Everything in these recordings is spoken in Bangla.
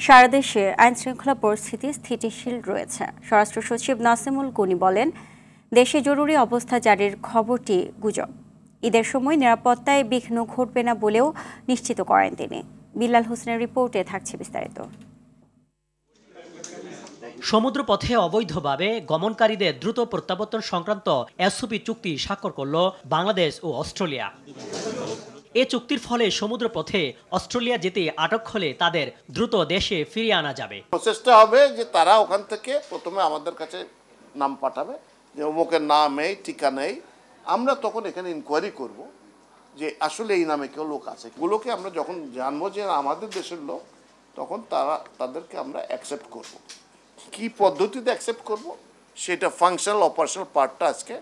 সারা দেশে আইনশৃঙ্খলা পরিস্থিতি স্থিতিশীল রয়েছে। স্বরাষ্ট্র সচিব নাসিমুল গনি বলেন, দেশে জরুরি অবস্থা জারির খবরটি গুজব। ঈদের সময় নিরাপত্তায় বিঘ্ন ঘটবে না বলেও নিশ্চিত করেন তিনি। বিল্লাল হোসেনের রিপোর্টে থাকছে বিস্তারিত। সমুদ্রপথে অবৈধভাবে গমনকারীদের দ্রুত প্রত্যাবর্তন সংক্রান্ত এসওপি চুক্তি স্বাক্ষর করল বাংলাদেশ ও অস্ট্রেলিয়া। এ চুক্তির ফলে সমুদ্রপথে অস্ট্রেলিয়া যেতে আটক হলে তাদের দ্রুত দেশে ফিরিয়ে আনা যাবে। প্রচেষ্টা হবে যে তারা ওখান থেকে প্রথমে আমাদের কাছে নাম পাঠাবে যে অমুকের নাম এই ঠিকানা নেই, আমরা তখন এখানে ইনকোয়ারি করব যে আসলে এই নামে কেউ লোক আছে। এগুলোকে আমরা যখন জানবো যে আমাদের দেশের লোক, তখন তাদেরকে আমরা অ্যাকসেপ্ট করব। কি পদ্ধতিতে অ্যাকসেপ্ট করব সেটা ফাংশনাল অপারেশনাল পার্টটা আজকে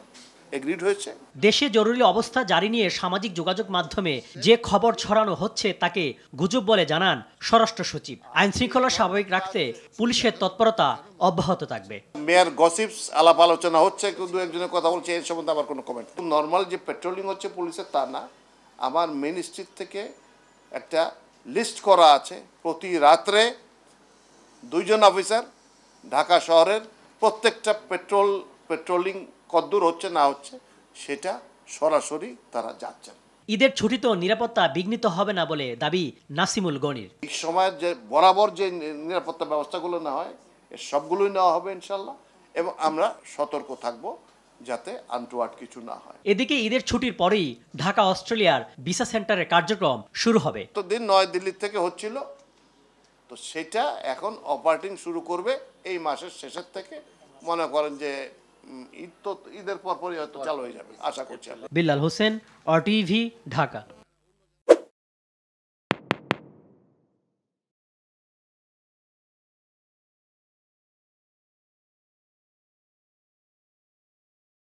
এগ্রিড হয়েছে। দেশে জরুরি অবস্থা জারি নিয়ে সামাজিক যোগাযোগ মাধ্যমে যে খবর ছড়ানো হচ্ছে তাকে গুজব বলে জানান স্বরাষ্ট্র সচিব। আইন শৃঙ্খলা স্বাভাবিক রাখতে পুলিশের তৎপরতা অব্যাহত থাকবে। মেয়ার গসিপস আলাপ আলোচনা হচ্ছে, দু একজনের কথা বলছে, এর সম্বন্ধে আমার কোনো কমেন্ট। নর্মাল যে পেট্রোলিং হচ্ছে পুলিশের তা না, আমার মেন স্ট্রিট থেকে একটা লিস্ট করা আছে, প্রতি রাত্রে 2 জন অফিসার ঢাকা শহরের প্রত্যেকটা পেট্রোলিং কদ্দূর হচ্ছে না হচ্ছে সেটা সরাসরি তারা যাচ্ছেন। ঈদের ছুটিতেও নিরাপত্তা বিঘ্নিত হবে না বলে দাবি নাসিমুল গনির। এই সময়ের যে বরাবর যে নিরাপত্তা ব্যবস্থাগুলো নেওয়া হয় এর সবগুলোই নেওয়া হবে ইনশাল্লাহ, এবং আমরা সতর্ক থাকব যাতে আনটুয়ার্ড কিছু না হয়। এদিকে ঈদের ছুটির পরেই ঢাকা অস্ট্রেলিয়ার ভিসা সেন্টারের কার্যক্রম শুরু হবে। তো দিন 9 দিল্লি থেকে হচ্ছিল, তো সেটা এখন অপারেটিং শুরু করবে এই মাসের শেষের থেকে। মনে করেন যে ঈদের পরপরই হয়তো চালু হয়ে যাবে, আশা করছি। বিল্লাল হোসেন, RTV, ঢাকা।